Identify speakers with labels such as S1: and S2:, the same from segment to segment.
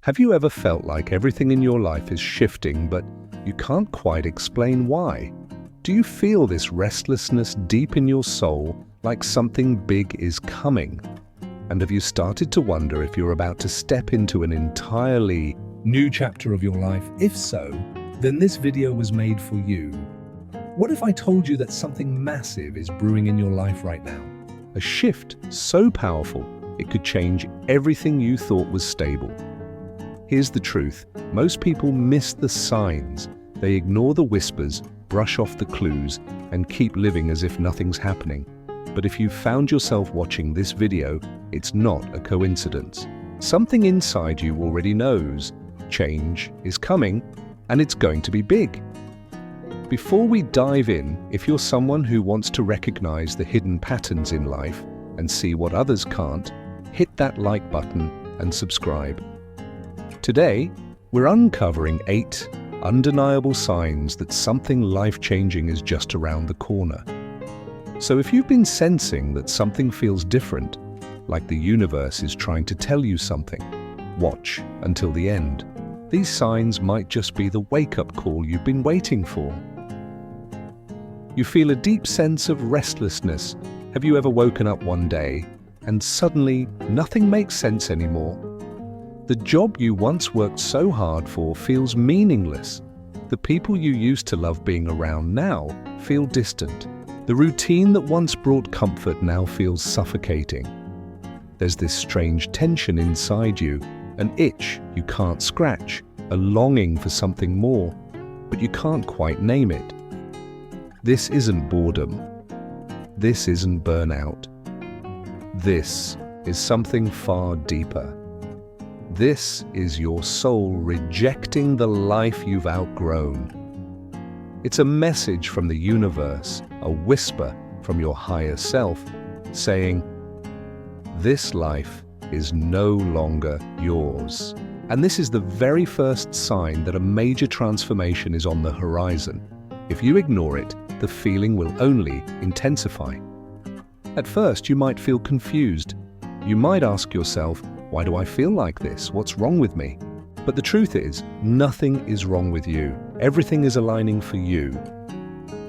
S1: Have you ever felt like everything in your life is shifting, but you can't quite explain why? Do you feel this restlessness deep in your soul, like something big is coming? And have you started to wonder if you're about to step into an entirely new chapter of your life? If so, then this video was made for you. What if I told you that something massive is brewing in your life right now? A shift so powerful, it could change everything you thought was stable. Here's the truth. Most people miss the signs. They ignore the whispers, brush off the clues, and keep living as if nothing's happening. But if you've found yourself watching this video, it's not a coincidence. Something inside you already knows. Change is coming, and it's going to be big. Before we dive in, if you're someone who wants to recognize the hidden patterns in life and see what others can't, hit that like button and subscribe. Today, we're uncovering 8 undeniable signs that something life-changing is just around the corner. So if you've been sensing that something feels different, like the universe is trying to tell you something, watch until the end. These signs might just be the wake-up call you've been waiting for. You feel a deep sense of restlessness. Have you ever woken up one day and suddenly nothing makes sense anymore? The job you once worked so hard for feels meaningless. The people you used to love being around now feel distant. The routine that once brought comfort now feels suffocating. There's this strange tension inside you, an itch you can't scratch, a longing for something more, but you can't quite name it. This isn't boredom. This isn't burnout. This is something far deeper. This is your soul rejecting the life you've outgrown. It's a message from the universe, a whisper from your higher self, saying, this life is no longer yours. And this is the very first sign that a major transformation is on the horizon. If you ignore it, the feeling will only intensify. At first, you might feel confused. You might ask yourself, why do I feel like this? What's wrong with me? But the truth is, nothing is wrong with you. Everything is aligning for you.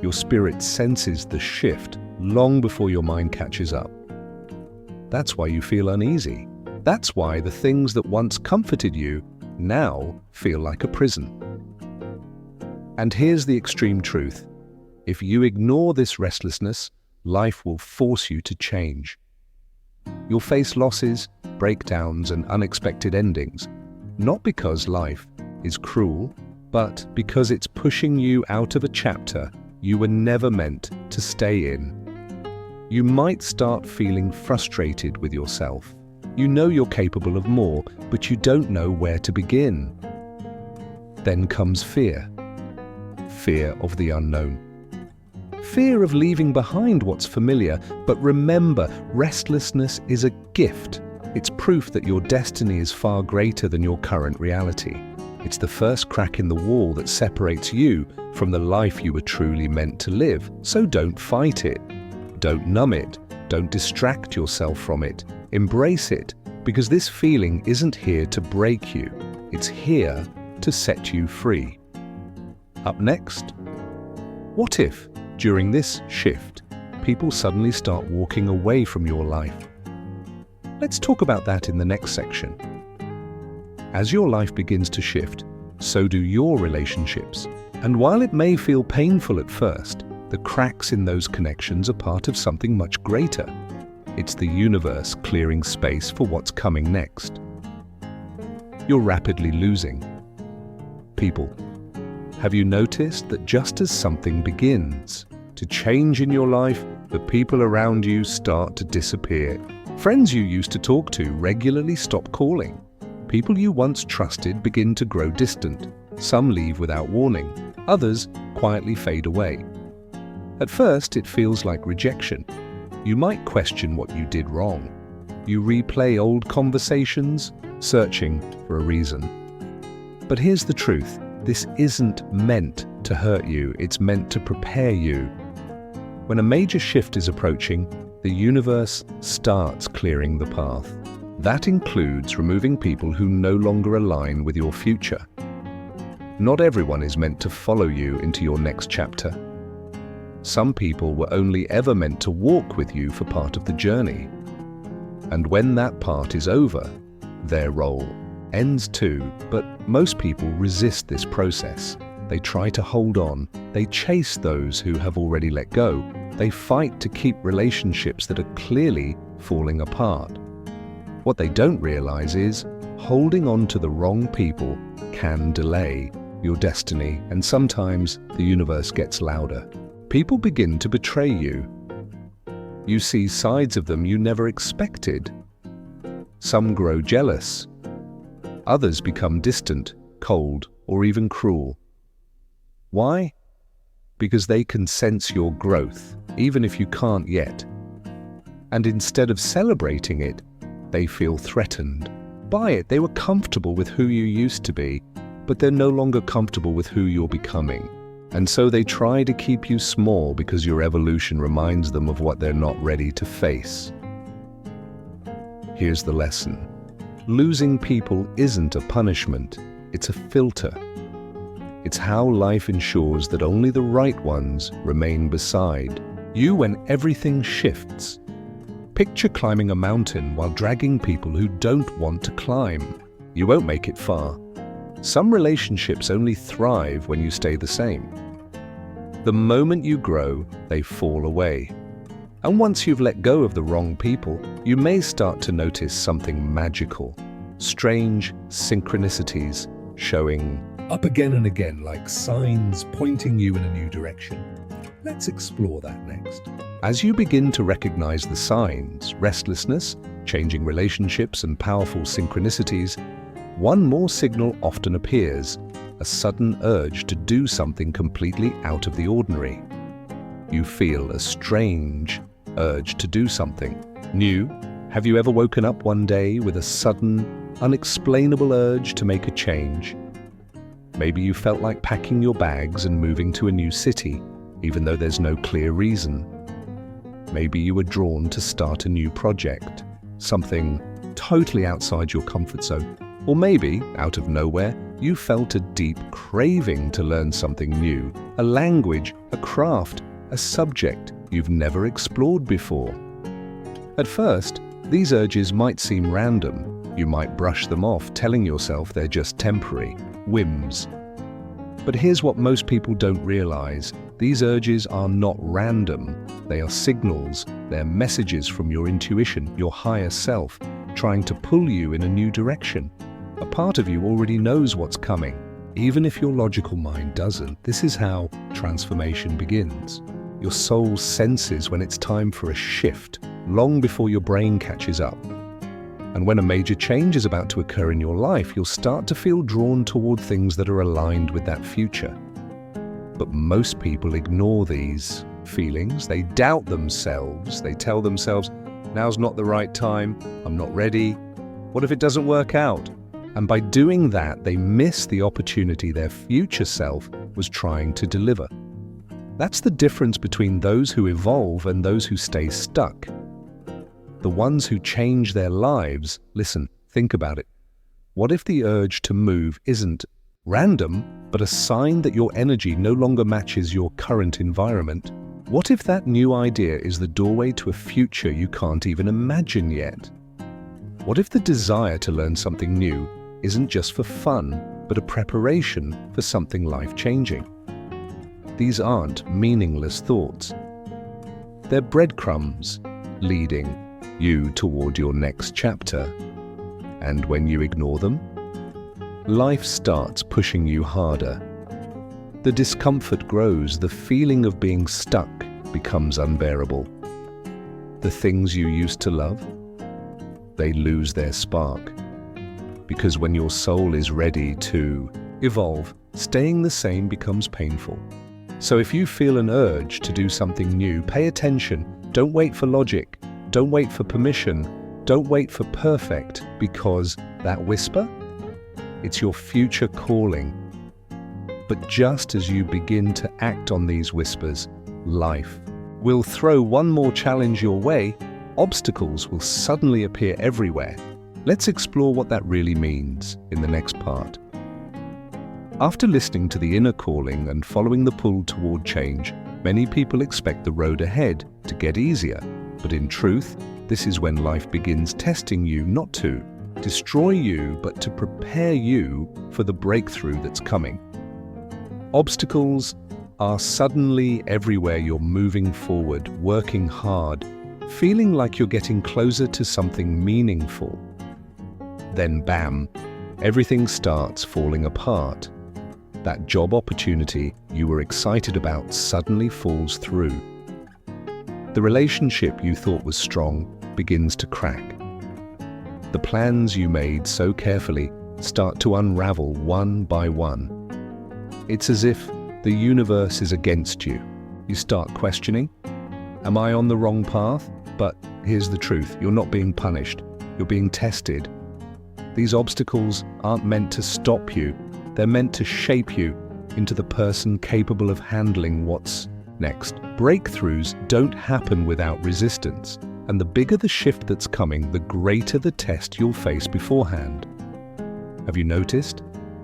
S1: Your spirit senses the shift long before your mind catches up. That's why you feel uneasy. That's why the things that once comforted you now feel like a prison. And here's the extreme truth. If you ignore this restlessness, life will force you to change. You'll face losses, breakdowns, and unexpected endings, not because life is cruel, but because it's pushing you out of a chapter you were never meant to stay in. You might start feeling frustrated with yourself. You know you're capable of more, but you don't know where to begin. Then comes fear. Fear of the unknown. Fear of leaving behind what's familiar, but remember, restlessness is a gift. It's proof that your destiny is far greater than your current reality. It's the first crack in the wall that separates you from the life you were truly meant to live. So don't fight it. Don't numb it. Don't distract yourself from it. Embrace it, because this feeling isn't here to break you. It's here to set you free. Up next, what if, during this shift, people suddenly start walking away from your life? Let's talk about that in the next section. As your life begins to shift, so do your relationships. And while it may feel painful at first, the cracks in those connections are part of something much greater. It's the universe clearing space for what's coming next. You're rapidly losing people. Have you noticed that just as something begins to change in your life, the people around you start to disappear? Friends you used to talk to regularly stop calling. People you once trusted begin to grow distant. Some leave without warning. Others quietly fade away. At first, it feels like rejection. You might question what you did wrong. You replay old conversations, searching for a reason. But here's the truth. This isn't meant to hurt you. It's meant to prepare you. When a major shift is approaching, the universe starts clearing the path. That includes removing people who no longer align with your future. Not everyone is meant to follow you into your next chapter. Some people were only ever meant to walk with you for part of the journey. And when that part is over, their role ends too. But most people resist this process. They try to hold on. They chase those who have already let go. They fight to keep relationships that are clearly falling apart. What they don't realize is holding on to the wrong people can delay your destiny, and sometimes the universe gets louder. People begin to betray you. You see sides of them you never expected. Some grow jealous. Others become distant, cold, or even cruel. Why? Because they can sense your growth, even if you can't yet. And instead of celebrating it, they feel threatened by it. They were comfortable with who you used to be, but they're no longer comfortable with who you're becoming. And so they try to keep you small because your evolution reminds them of what they're not ready to face. Here's the lesson. Losing people isn't a punishment, it's a filter. It's how life ensures that only the right ones remain beside you when everything shifts. Picture climbing a mountain while dragging people who don't want to climb. You won't make it far. Some relationships only thrive when you stay the same. The moment you grow, they fall away. And once you've let go of the wrong people, you may start to notice something magical. Strange synchronicities showing up again and again, like signs pointing you in a new direction. Let's explore that next. As you begin to recognize the signs, restlessness, changing relationships, and powerful synchronicities, one more signal often appears, a sudden urge to do something completely out of the ordinary. You feel a strange urge to do something new. Have you ever woken up one day with a sudden, unexplainable urge to make a change? Maybe you felt like packing your bags and moving to a new city, even though there's no clear reason. Maybe you were drawn to start a new project, something totally outside your comfort zone. Or maybe, out of nowhere, you felt a deep craving to learn something new, a language, a craft, a subject you've never explored before. At first, these urges might seem random. You might brush them off, telling yourself they're just temporary, whims. But here's what most people don't realize. These urges are not random. They are signals. They're messages from your intuition, your higher self, trying to pull you in a new direction. A part of you already knows what's coming. Even if your logical mind doesn't, this is how transformation begins. Your soul senses when it's time for a shift, long before your brain catches up. And when a major change is about to occur in your life, you'll start to feel drawn toward things that are aligned with that future. But most people ignore these feelings. They doubt themselves. They tell themselves, now's not the right time, I'm not ready. What if it doesn't work out? And by doing that, they miss the opportunity their future self was trying to deliver. That's the difference between those who evolve and those who stay stuck. The ones who change their lives, listen, think about it. What if the urge to move isn't random, but a sign that your energy no longer matches your current environment? What if that new idea is the doorway to a future you can't even imagine yet? What if the desire to learn something new isn't just for fun, but a preparation for something life-changing? These aren't meaningless thoughts. They're breadcrumbs leading you toward your next chapter. And when you ignore them, life starts pushing you harder. The discomfort grows, the feeling of being stuck becomes unbearable. The things you used to love, they lose their spark. Because when your soul is ready to evolve, staying the same becomes painful. So if you feel an urge to do something new, pay attention. Don't wait for logic. Don't wait for permission. Don't wait for perfect, because that whisper, it's your future calling. But just as you begin to act on these whispers, life will throw one more challenge your way. Obstacles will suddenly appear everywhere. Let's explore what that really means in the next part. After listening to the inner calling and following the pull toward change, many people expect the road ahead to get easier. But in truth, this is when life begins testing you not to destroy you, but to prepare you for the breakthrough that's coming. Obstacles are suddenly everywhere. You're moving forward, working hard, feeling like you're getting closer to something meaningful. Then bam, everything starts falling apart. That job opportunity you were excited about suddenly falls through. The relationship you thought was strong begins to crack. The plans you made so carefully start to unravel one by one. It's as if the universe is against you. You start questioning, am I on the wrong path? But here's the truth, you're not being punished, you're being tested. These obstacles aren't meant to stop you, they're meant to shape you into the person capable of handling what's next. Breakthroughs don't happen without resistance, and the bigger the shift that's coming, the greater the test you'll face beforehand. Have you noticed?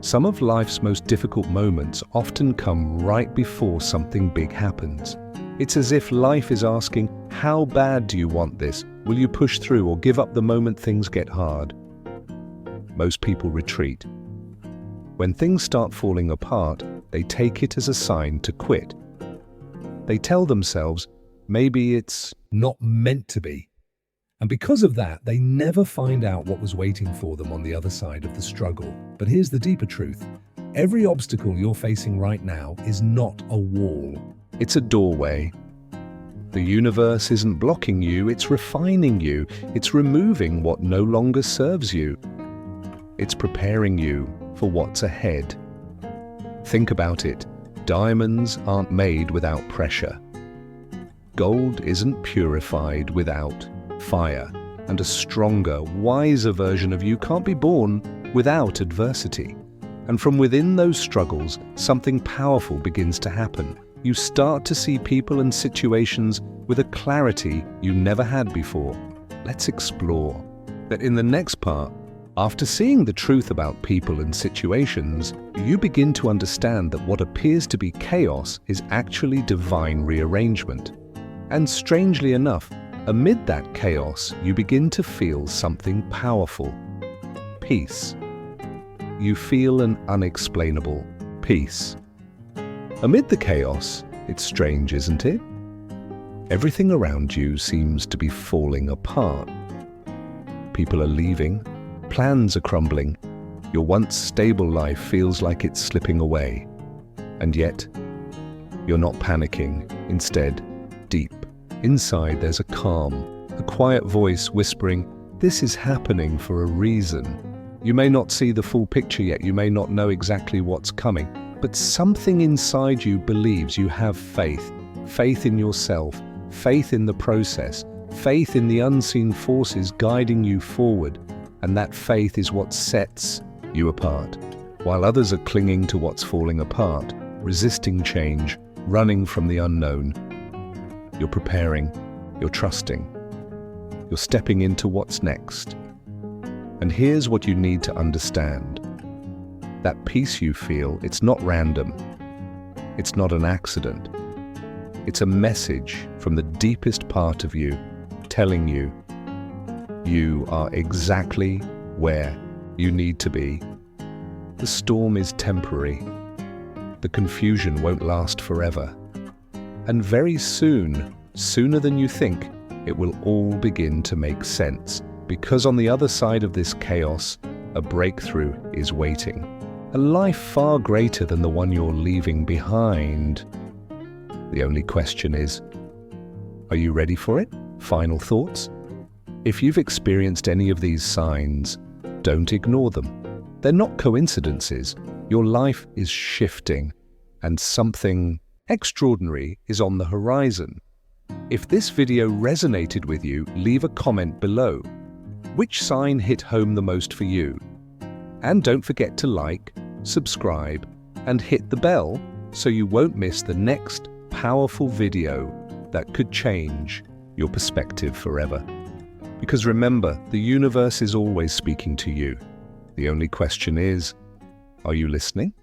S1: Some of life's most difficult moments often come right before something big happens. It's as if life is asking, how bad do you want this? Will you push through or give up the moment things get hard? Most people retreat. When things start falling apart, they take it as a sign to quit. They tell themselves, maybe it's not meant to be. And because of that, they never find out what was waiting for them on the other side of the struggle. But here's the deeper truth. Every obstacle you're facing right now is not a wall. It's a doorway. The universe isn't blocking you, it's refining you. It's removing what no longer serves you. It's preparing you for what's ahead. Think about it. Diamonds aren't made without pressure. Gold isn't purified without fire, and a stronger, wiser version of you can't be born without adversity. And from within those struggles, something powerful begins to happen. You start to see people and situations with a clarity you never had before. Let's explore that in the next part. After seeing the truth about people and situations, you begin to understand that what appears to be chaos is actually divine rearrangement. And strangely enough, amid that chaos, you begin to feel something powerful. Peace. You feel an unexplainable peace. Amid the chaos, it's strange, isn't it? Everything around you seems to be falling apart. People are leaving. Plans are crumbling. Your once stable life feels like it's slipping away. And yet, you're not panicking. Instead, deep inside there's a calm, a quiet voice whispering, this is happening for a reason. You may not see the full picture yet, you may not know exactly what's coming, but something inside you believes you have faith. Faith in yourself, faith in the process, faith in the unseen forces guiding you forward. And that faith is what sets you apart. While others are clinging to what's falling apart, resisting change, running from the unknown, you're preparing, you're trusting, you're stepping into what's next. And here's what you need to understand. That peace you feel, it's not random. It's not an accident. It's a message from the deepest part of you, telling you, you are exactly where you need to be. The storm is temporary. The confusion won't last forever. And very soon, sooner than you think, it will all begin to make sense. Because on the other side of this chaos, a breakthrough is waiting. A life far greater than the one you're leaving behind. The only question is, are you ready for it? Final thoughts? If you've experienced any of these signs, don't ignore them. They're not coincidences. Your life is shifting, and something extraordinary is on the horizon. If this video resonated with you, leave a comment below. Which sign hit home the most for you? And don't forget to like, subscribe, and hit the bell so you won't miss the next powerful video that could change your perspective forever. Because remember, the universe is always speaking to you. The only question is, are you listening?